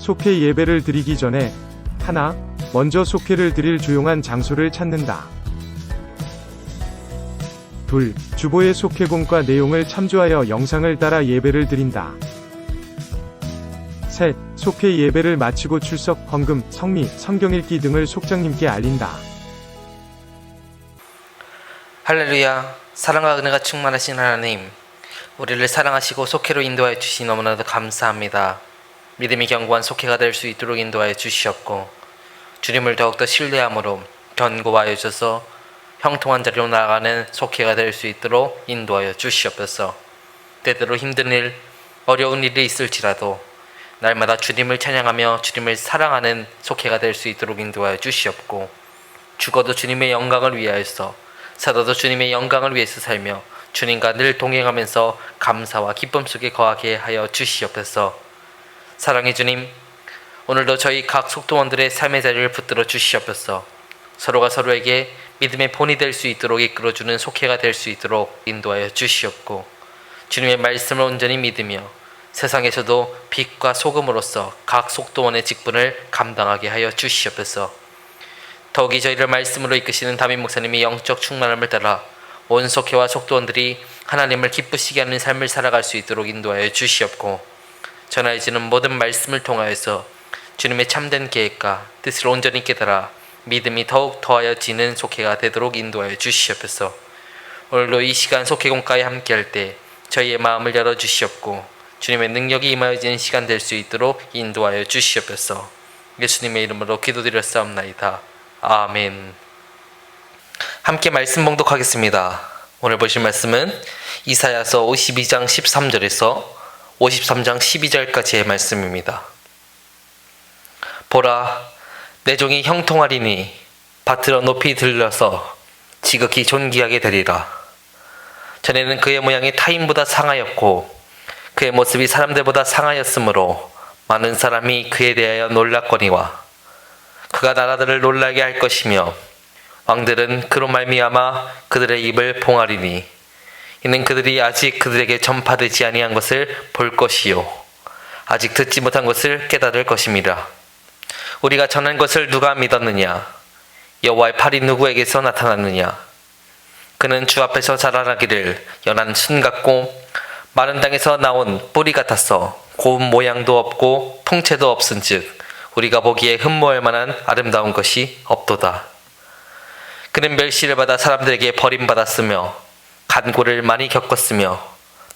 속회 예배를 드리기 전에 하나, 먼저 속회를 드릴 조용한 장소를 찾는다. 둘, 주보의 속회공과 내용을 참조하여 영상을 따라 예배를 드린다. 셋, 속회 예배를 마치고 출석, 헌금, 성미, 성경 읽기 등을 속장님께 알린다. 할렐루야. 사랑과 은혜가 충만하신 하나님, 우리를 사랑하시고 속회로 인도하여 주시 너무나도 감사합니다. 믿음이 견고한 속회가 될 수 있도록 인도하여 주시옵고, 주님을 더욱더 신뢰함으로 견고하여 주셔서 형통한 자리로 나아가는 속회가 될 수 있도록 인도하여 주시옵소서. 때때로 힘든 일, 어려운 일이 있을지라도 날마다 주님을 찬양하며 주님을 사랑하는 속회가 될 수 있도록 인도하여 주시옵고, 죽어도 주님의 영광을 위하여서, 살아도 주님의 영광을 위해서 살며 주님과 늘 동행하면서 감사와 기쁨 속에 거하게 하여 주시옵소서. 사랑의 주님, 오늘도 저희 각 속도원들의 삶의 자리를 붙들어 주시옵소서. 서로가 서로에게 믿음의 본이 될 수 있도록 이끌어주는 속회가 될 수 있도록 인도하여 주시옵고, 주님의 말씀을 온전히 믿으며 세상에서도 빛과 소금으로서 각 속도원의 직분을 감당하게 하여 주시옵소서. 더욱이 저희를 말씀으로 이끄시는 담임 목사님이 영적 충만함을 따라 온 속회와 속도원들이 하나님을 기쁘시게 하는 삶을 살아갈 수 있도록 인도하여 주시옵고, 전하여지는 모든 말씀을 통하여서 주님의 참된 계획과 뜻을 온전히 깨달아 믿음이 더욱 더하여지는 속회가 되도록 인도하여 주시옵소서. 오늘도 이 시간 속회공과에 함께할 때 저희의 마음을 열어주시옵고, 주님의 능력이 임하여지는 시간 될 수 있도록 인도하여 주시옵소서. 예수님의 이름으로 기도드렸사옵나이다. 아멘. 함께 말씀 봉독하겠습니다. 오늘 보실 말씀은 이사야서 52장 13절에서 53장 12절까지의 말씀입니다. 보라, 내 종이 형통하리니 밭으로 높이 들려서 지극히 존귀하게 되리라. 전에는 그의 모양이 타인보다 상하였고 그의 모습이 사람들보다 상하였으므로 많은 사람이 그에 대하여 놀랐거니와, 그가 나라들을 놀라게 할 것이며 왕들은 그로 말미암아 그들의 입을 봉하리니, 이는 그들이 아직 그들에게 전파되지 아니한 것을 볼 것이요 아직 듣지 못한 것을 깨달을 것임이라. 우리가 전한 것을 누가 믿었느냐? 여호와의 팔이 누구에게서 나타났느냐? 그는 주 앞에서 자라나기를 연한 순 같고 마른 땅에서 나온 뿌리 같았어 고운 모양도 없고 풍채도 없은즉 우리가 보기에 흠모할 만한 아름다운 것이 없도다. 그는 멸시를 받아 사람들에게 버림받았으며 간고를 많이 겪었으며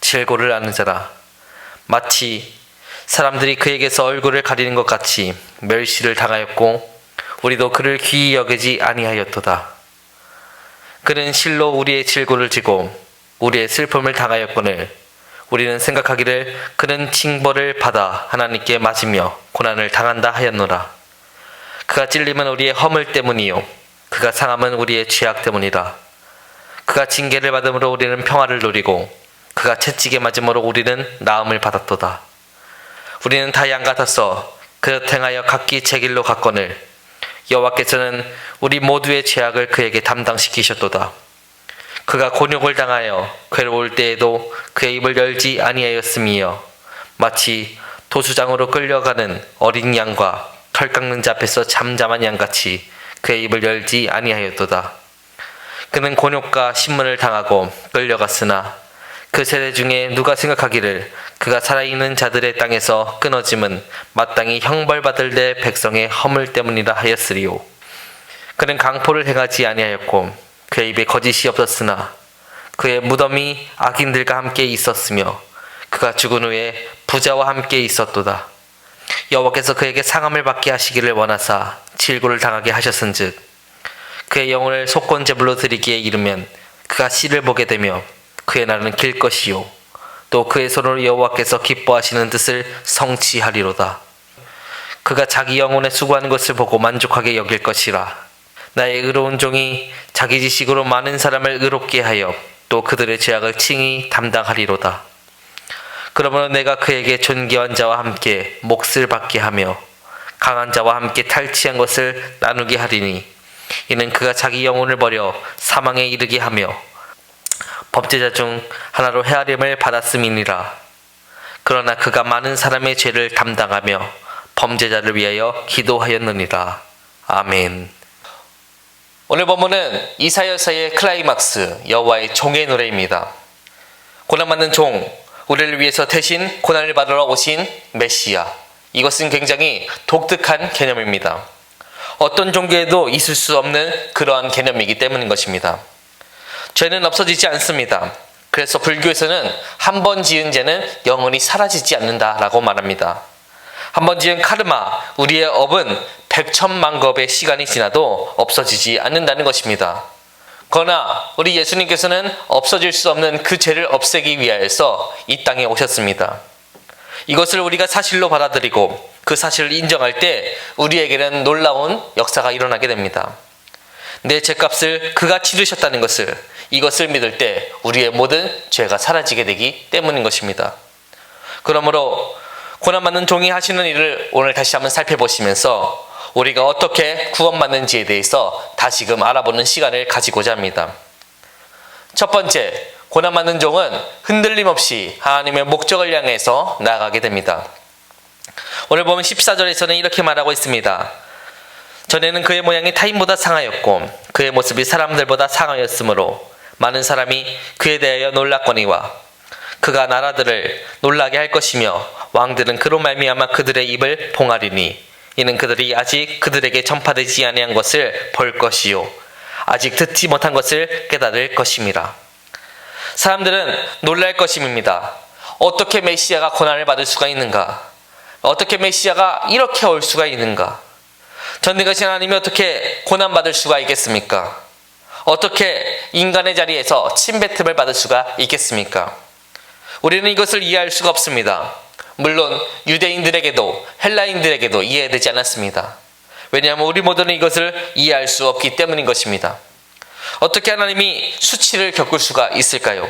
질고를 아는 자라. 마치 사람들이 그에게서 얼굴을 가리는 것 같이 멸시를 당하였고 우리도 그를 귀히 여기지 아니하였도다. 그는 실로 우리의 질고를 지고 우리의 슬픔을 당하였거늘 우리는 생각하기를 그는 징벌을 받아 하나님께 맞으며 고난을 당한다 하였노라. 그가 찔림은 우리의 허물 때문이요 그가 상함은 우리의 죄악 때문이라. 그가 징계를 받음으로 우리는 평화를 누리고 그가 채찍에 맞음으로 우리는 나음을 받았도다. 우리는 다 양 같아서 그릇 행하여 각기 제 길로 갔거늘 여호와께서는 우리 모두의 죄악을 그에게 담당시키셨도다. 그가 곤욕을 당하여 괴로울 때에도 그의 입을 열지 아니하였음이여 마치 도수장으로 끌려가는 어린 양과 털 깎는 자 앞에서 잠잠한 양같이 그의 입을 열지 아니하였도다. 그는 곤욕과 신문을 당하고 끌려갔으나 그 세대 중에 누가 생각하기를 그가 살아있는 자들의 땅에서 끊어짐은 마땅히 형벌받을 내 백성의 허물 때문이라 하였으리요. 그는 강포를 행하지 아니하였고 그의 입에 거짓이 없었으나 그의 무덤이 악인들과 함께 있었으며 그가 죽은 후에 부자와 함께 있었도다. 여호와께서 그에게 상함을 받게 하시기를 원하사 질고를 당하게 하셨은즉 그의 영혼을 속건제물로 드리기에 이르면 그가 씨를 보게 되며 그의 날은 길 것이요 또 그의 손으로 여호와께서 기뻐하시는 뜻을 성취하리로다. 그가 자기 영혼에 수고하는 것을 보고 만족하게 여길 것이라. 나의 의로운 종이 자기 지식으로 많은 사람을 의롭게 하여 또 그들의 죄악을 칭히 담당하리로다. 그러므로 내가 그에게 존귀한 자와 함께 몫을 받게 하며 강한 자와 함께 탈취한 것을 나누게 하리니, 이는 그가 자기 영혼을 버려 사망에 이르게 하며 범죄자 중 하나로 헤아림을 받았음이니라. 그러나 그가 많은 사람의 죄를 담당하며 범죄자를 위하여 기도하였느니라. 아멘. 오늘 본문은 이사야서의 클라이막스 여호와의 종의 노래입니다. 고난받는 종, 우리를 위해서 대신 고난을 받으러 오신 메시아. 이것은 굉장히 독특한 개념입니다. 어떤 종교에도 있을 수 없는 그러한 개념이기 때문인 것입니다. 죄는 없어지지 않습니다. 그래서 불교에서는 한 번 지은 죄는 영원히 사라지지 않는다라고 말합니다. 한 번 지은 카르마, 우리의 업은 100천만 겁의 시간이 지나도 없어지지 않는다는 것입니다. 그러나 우리 예수님께서는 없어질 수 없는 그 죄를 없애기 위하여서 이 땅에 오셨습니다. 이것을 우리가 사실로 받아들이고 그 사실을 인정할 때 우리에게는 놀라운 역사가 일어나게 됩니다. 내 죄값을 그가 치르셨다는 것을, 이것을 믿을 때 우리의 모든 죄가 사라지게 되기 때문인 것입니다. 그러므로 고난받는 종이 하시는 일을 오늘 다시 한번 살펴보시면서 우리가 어떻게 구원받는지에 대해서 다시금 알아보는 시간을 가지고자 합니다. 첫 번째, 고난받는 종은 흔들림 없이 하나님의 목적을 향해서 나아가게 됩니다. 오늘 보면 14절에서는 이렇게 말하고 있습니다. 전에는 그의 모양이 타인보다 상하였고 그의 모습이 사람들보다 상하였으므로 많은 사람이 그에 대하여 놀랐거니와 그가 나라들을 놀라게 할 것이며 왕들은 그로 말미암아 그들의 입을 봉하리니 이는 그들이 아직 그들에게 전파되지 아니한 것을 볼 것이요 아직 듣지 못한 것을 깨달을 것임이라. 사람들은 놀랄 것임입니다. 어떻게 메시아가 고난을 받을 수가 있는가? 어떻게 메시아가 이렇게 올 수가 있는가? 전능하신 하나님이 어떻게 고난받을 수가 있겠습니까? 어떻게 인간의 자리에서 침뱉음을 받을 수가 있겠습니까? 우리는 이것을 이해할 수가 없습니다. 물론 유대인들에게도 헬라인들에게도 이해되지 않았습니다. 왜냐하면 우리 모두는 이것을 이해할 수 없기 때문인 것입니다. 어떻게 하나님이 수치를 겪을 수가 있을까요?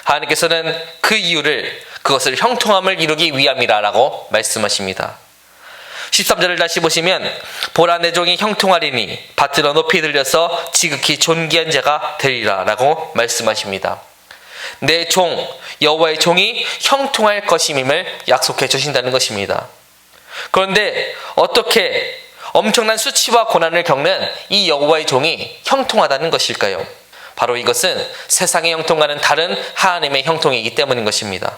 하나님께서는 그 이유를, 그것을 형통함을 이루기 위함이라고 말씀하십니다. 13절을 다시 보시면 보라 내 종이 형통하리니 받들어 높이 들려서 지극히 존귀한 자가 되리라 라고 말씀하십니다. 내 종, 여호와의 종이 형통할 것임을 약속해 주신다는 것입니다. 그런데 어떻게 엄청난 수치와 고난을 겪는 이 여호와의 종이 형통하다는 것일까요? 바로 이것은 세상의 형통과는 다른 하나님의 형통이기 때문인 것입니다.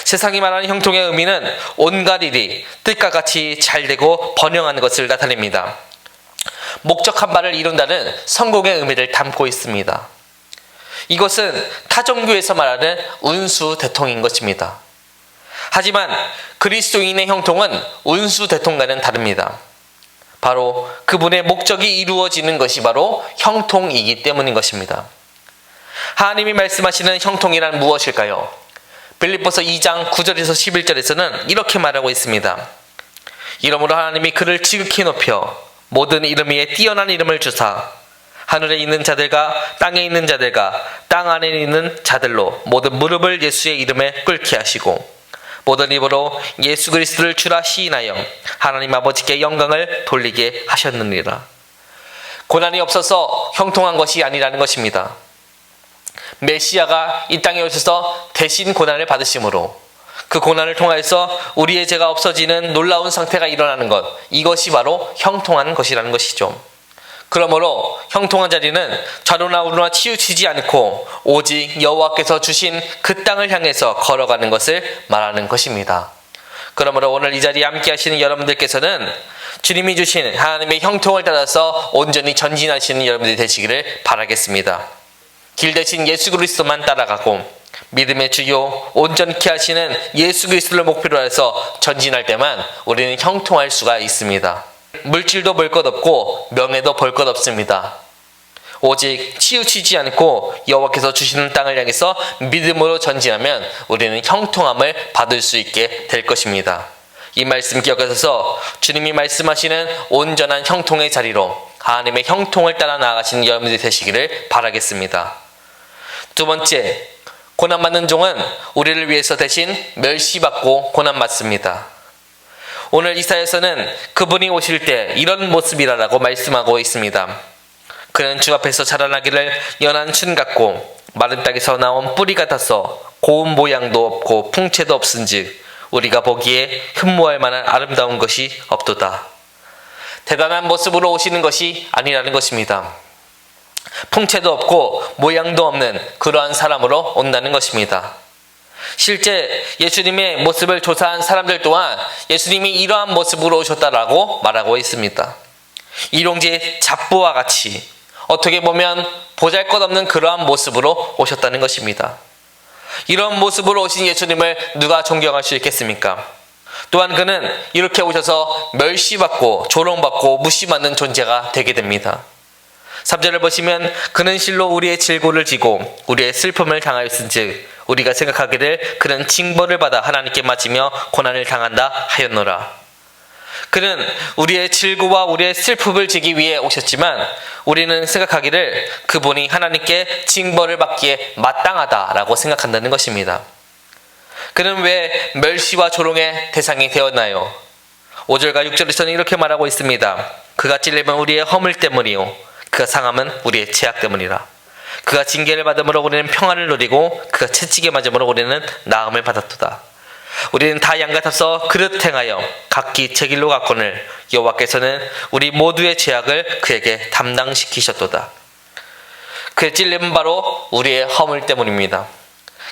세상이 말하는 형통의 의미는 온갖 일이 뜻과 같이 잘되고 번영하는 것을 나타냅니다. 목적한 바를 이룬다는 성공의 의미를 담고 있습니다. 이것은 타종교에서 말하는 운수대통인 것입니다. 하지만 그리스도인의 형통은 운수대통과는 다릅니다. 바로 그분의 목적이 이루어지는 것이 바로 형통이기 때문인 것입니다. 하나님이 말씀하시는 형통이란 무엇일까요? 빌립보서 2장 9절에서 11절에서는 이렇게 말하고 있습니다. 이러므로 하나님이 그를 지극히 높여 모든 이름 위에 뛰어난 이름을 주사 하늘에 있는 자들과 땅에 있는 자들과 땅 안에 있는 자들로 모든 무릎을 예수의 이름에 꿇게 하시고 모든 입으로 예수 그리스도를 주라 시인하여 하나님 아버지께 영광을 돌리게 하셨느니라. 고난이 없어서 형통한 것이 아니라는 것입니다. 메시아가 이 땅에 오셔서 대신 고난을 받으심으로 그 고난을 통하여서 우리의 죄가 없어지는 놀라운 상태가 일어나는 것, 이것이 바로 형통한 것이라는 것이죠. 그러므로 형통한 자리는 좌로나 우로나 치우치지 않고 오직 여호와께서 주신 그 땅을 향해서 걸어가는 것을 말하는 것입니다. 그러므로 오늘 이 자리에 함께 하시는 여러분들께서는 주님이 주신 하나님의 형통을 따라서 온전히 전진하시는 여러분들이 되시기를 바라겠습니다. 길 대신 예수 그리스도만 따라가고 믿음의 주요 온전케 하시는 예수 그리스도를 목표로 해서 전진할 때만 우리는 형통할 수가 있습니다. 물질도 볼 것 없고 명예도 볼 것 없습니다. 오직 치우치지 않고 여호와께서 주시는 땅을 향해서 믿음으로 전진하면 우리는 형통함을 받을 수 있게 될 것입니다. 이 말씀 기억하셔서 주님이 말씀하시는 온전한 형통의 자리로 하나님의 형통을 따라 나아가시는 여러분들이 되시기를 바라겠습니다. 두 번째, 고난받는 종은 우리를 위해서 대신 멸시받고 고난받습니다. 오늘 이사야서는 그분이 오실 때 이런 모습이라고 말씀하고 있습니다. 그는 주 앞에서 자라나기를 연한 춘 같고 마른 땅에서 나온 뿌리 같아서 고운 모양도 없고 풍채도 없은즉 우리가 보기에 흠모할 만한 아름다운 것이 없도다. 대단한 모습으로 오시는 것이 아니라는 것입니다. 풍채도 없고 모양도 없는 그러한 사람으로 온다는 것입니다. 실제 예수님의 모습을 조사한 사람들 또한 예수님이 이러한 모습으로 오셨다라고 말하고 있습니다. 일용지의 잡부와 같이 어떻게 보면 보잘것없는 그러한 모습으로 오셨다는 것입니다. 이런 모습으로 오신 예수님을 누가 존경할 수 있겠습니까? 또한 그는 이렇게 오셔서 멸시받고 조롱받고 무시받는 존재가 되게 됩니다. 3절을 보시면 그는 실로 우리의 질고를 지고 우리의 슬픔을 당하였은즉 우리가 생각하기를 그는 징벌을 받아 하나님께 맞으며 고난을 당한다 하였노라. 그는 우리의 질고와 우리의 슬픔을 지기 위해 오셨지만 우리는 생각하기를 그분이 하나님께 징벌을 받기에 마땅하다라고 생각한다는 것입니다. 그는 왜 멸시와 조롱의 대상이 되었나요? 5절과 6절에서는 이렇게 말하고 있습니다. 그가 찔림은 우리의 허물 때문이요 그가 상함은 우리의 죄악 때문이라. 그가 징계를 받음으로 우리는 평안을 누리고 그가 채찍에 맞음으로 우리는 나음을 받았도다. 우리는 다 양같아서 그릇 행하여 각기 제 길로 갔거늘 여호와께서는 우리 모두의 죄악을 그에게 담당시키셨도다. 그의 찔림은 바로 우리의 허물 때문입니다.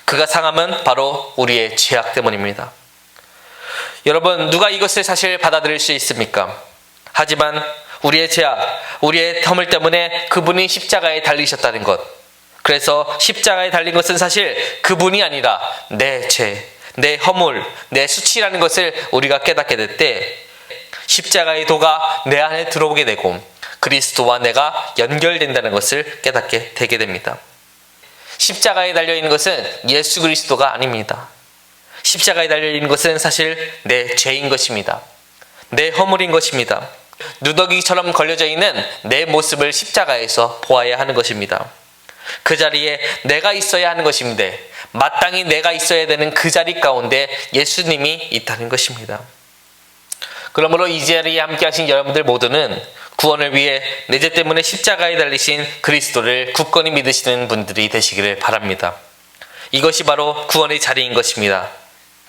그가 상함은 바로 우리의 죄악 때문입니다. 여러분, 누가 이것을 사실 받아들일 수 있습니까? 하지만 우리의 죄악, 우리의 허물 때문에 그분이 십자가에 달리셨다는 것. 그래서 십자가에 달린 것은 사실 그분이 아니라 내 죄, 내 허물, 내 수치라는 것을 우리가 깨닫게 될 때 십자가의 도가 내 안에 들어오게 되고 그리스도와 내가 연결된다는 것을 깨닫게 되게 됩니다. 십자가에 달려있는 것은 예수 그리스도가 아닙니다. 십자가에 달려있는 것은 사실 내 죄인 것입니다. 내 허물인 것입니다. 누더기처럼 걸려져 있는 내 모습을 십자가에서 보아야 하는 것입니다. 그 자리에 내가 있어야 하는 것인데 마땅히 내가 있어야 되는 그 자리 가운데 예수님이 있다는 것입니다. 그러므로 이 자리에 함께 하신 여러분들 모두는 구원을 위해 내 죄 때문에 십자가에 달리신 그리스도를 굳건히 믿으시는 분들이 되시기를 바랍니다. 이것이 바로 구원의 자리인 것입니다.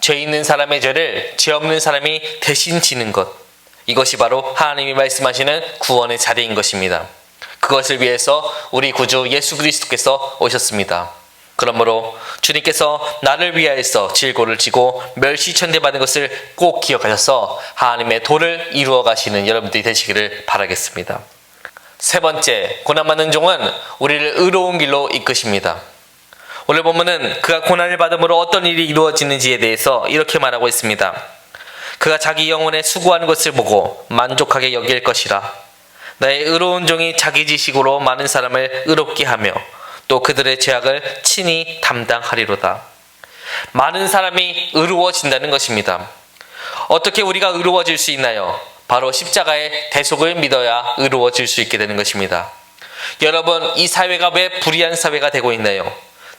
죄 있는 사람의 죄를 죄 없는 사람이 대신 지는 것. 이것이 바로 하나님이 말씀하시는 구원의 자리인 것입니다. 그것을 위해서 우리 구주 예수 그리스도께서 오셨습니다. 그러므로 주님께서 나를 위하여서 질고를 지고 멸시천대받은 것을 꼭 기억하셔서 하나님의 도를 이루어 가시는 여러분들이 되시기를 바라겠습니다. 세 번째, 고난받는 종은 우리를 의로운 길로 이끄십니다. 오늘 본문은 그가 고난을 받음으로 어떤 일이 이루어지는지에 대해서 이렇게 말하고 있습니다. 그가 자기 영혼에 수고하는 것을 보고 만족하게 여길 것이라. 나의 의로운 종이 자기 지식으로 많은 사람을 의롭게 하며 또 그들의 죄악을 친히 담당하리로다. 많은 사람이 의로워진다는 것입니다. 어떻게 우리가 의로워질 수 있나요? 바로 십자가의 대속을 믿어야 의로워질 수 있게 되는 것입니다. 여러분, 이 사회가 왜 불의한 사회가 되고 있나요?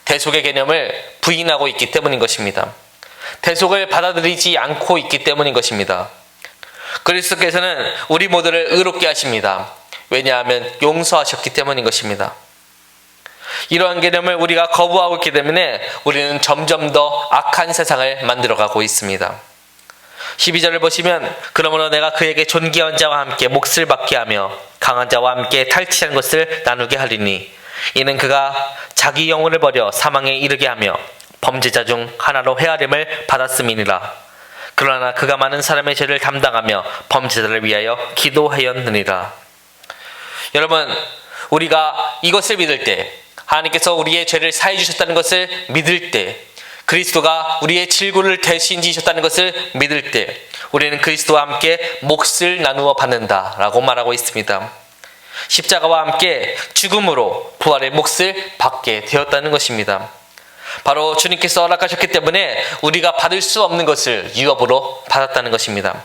대속의 개념을 부인하고 있기 때문인 것입니다. 대속을 받아들이지 않고 있기 때문인 것입니다. 그리스도께서는 우리 모두를 의롭게 하십니다. 왜냐하면 용서하셨기 때문인 것입니다. 이러한 개념을 우리가 거부하고 있기 때문에 우리는 점점 더 악한 세상을 만들어가고 있습니다. 12절을 보시면 그러므로 내가 그에게 존귀한 자와 함께 몫을 받게 하며 강한 자와 함께 탈취한 것을 나누게 하리니 이는 그가 자기 영혼을 버려 사망에 이르게 하며 범죄자 중 하나로 헤아림을 받았음이니라. 그러나 그가 많은 사람의 죄를 담당하며 범죄자를 위하여 기도하였느니라. 여러분, 우리가 이것을 믿을 때, 하나님께서 우리의 죄를 사해 주셨다는 것을 믿을 때, 그리스도가 우리의 질고를 대신 지셨다는 것을 믿을 때 우리는 그리스도와 함께 몫을 나누어 받는다라고 말하고 있습니다. 십자가와 함께 죽음으로 부활의 몫을 받게 되었다는 것입니다. 바로 주님께서 허락하셨기 때문에 우리가 받을 수 없는 것을 유업으로 받았다는 것입니다.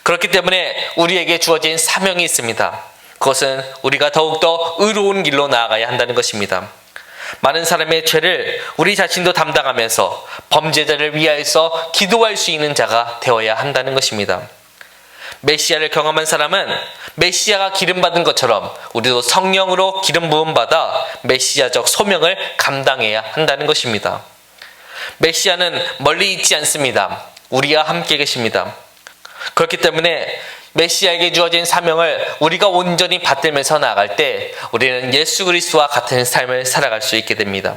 그렇기 때문에 우리에게 주어진 사명이 있습니다. 그것은 우리가 더욱더 의로운 길로 나아가야 한다는 것입니다. 많은 사람의 죄를 우리 자신도 담당하면서 범죄자를 위하여서 기도할 수 있는 자가 되어야 한다는 것입니다. 메시아를 경험한 사람은 메시아가 기름받은 것처럼 우리도 성령으로 기름 부음받아 메시아적 소명을 감당해야 한다는 것입니다. 메시아는 멀리 있지 않습니다. 우리와 함께 계십니다. 그렇기 때문에 메시아에게 주어진 사명을 우리가 온전히 받들면서 나아갈 때 우리는 예수 그리스도와 같은 삶을 살아갈 수 있게 됩니다.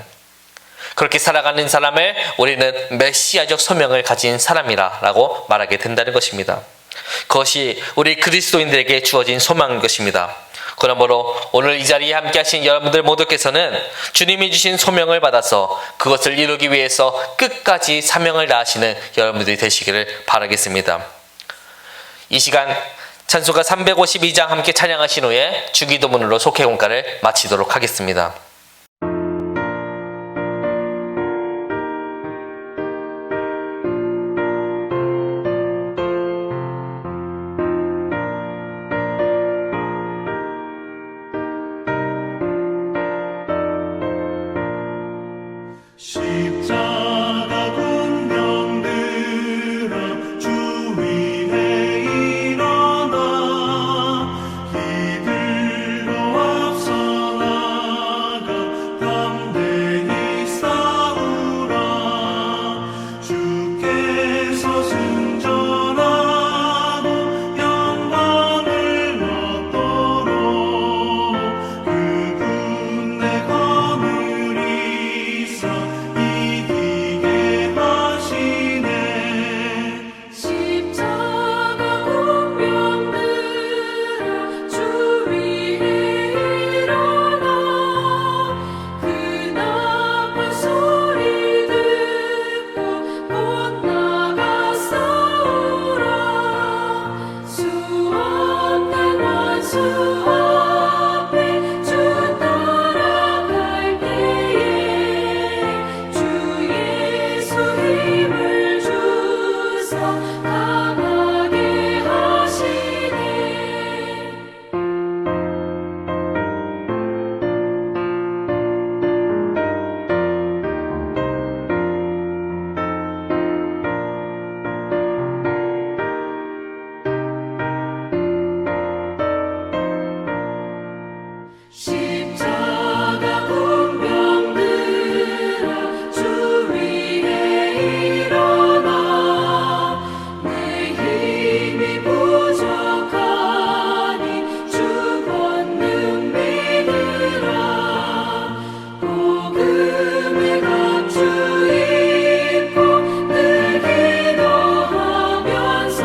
그렇게 살아가는 사람을 우리는 메시아적 소명을 가진 사람이라고 말하게 된다는 것입니다. 그것이 우리 그리스도인들에게 주어진 소망인 것입니다. 그러므로 오늘 이 자리에 함께 하신 여러분들 모두께서는 주님이 주신 소명을 받아서 그것을 이루기 위해서 끝까지 사명을 다하시는 여러분들이 되시기를 바라겠습니다. 이 시간 찬송가 352장 함께 찬양하신 후에 주기도문으로 속회공가를 마치도록 하겠습니다. 십자가 군병들아 주 위에 일어나 이들로 앞서 나가 담대히 싸우라 주께서 승전하고 영광을 얻도록 그 군대 거느리사 이기게 하시네 십자가 군병들아 주 위에 일어나 그 나팔 소리 듣고 곧 나가 싸우라 수없는 원수 앞에 주 따라갈 때에 주 예수 힘을 주사 강하게 하시네 십자가 군병들아 주 위에 일어나 내 힘이 부족하니 주 권능 믿으라 복음의 감추 입고 늘 기도하면서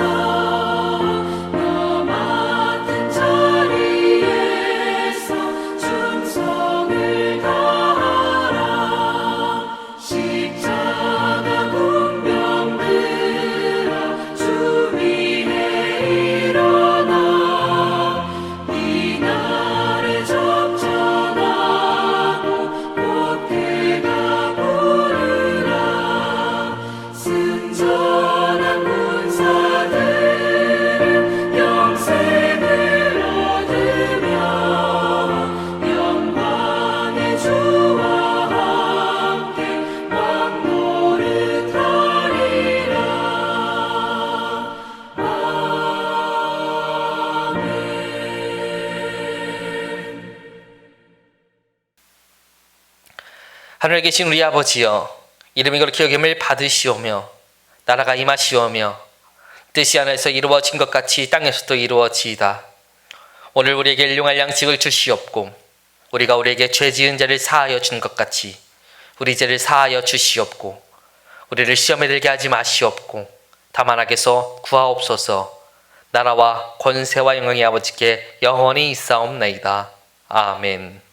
너 맡은 자리에서 충성을 다하라 십자가 군병들아 주 위에 일어나 이 날에 접전하고 곧 해가 부르라 승전한 군사들은 영생을 얻으며 영광의 주와 함께 왕노릇하리라 아멘. 하늘에 계신 우리 아버지여 이름이 그렇게 여김을 받으시오며 나라가 임하시오며 뜻이 하늘에서 이루어진 것 같이 땅에서도 이루어지이다. 오늘 우리에게 일용할 양식을 주시옵고 우리가 우리에게 죄 지은 자를 사하여 준 것 같이 우리 죄를 사하여 주시옵고 우리를 시험에 들게 하지 마시옵고 다만 악에서 구하옵소서. 나라와 권세와 영광이 아버지께 영원히 있사옵나이다. 아멘.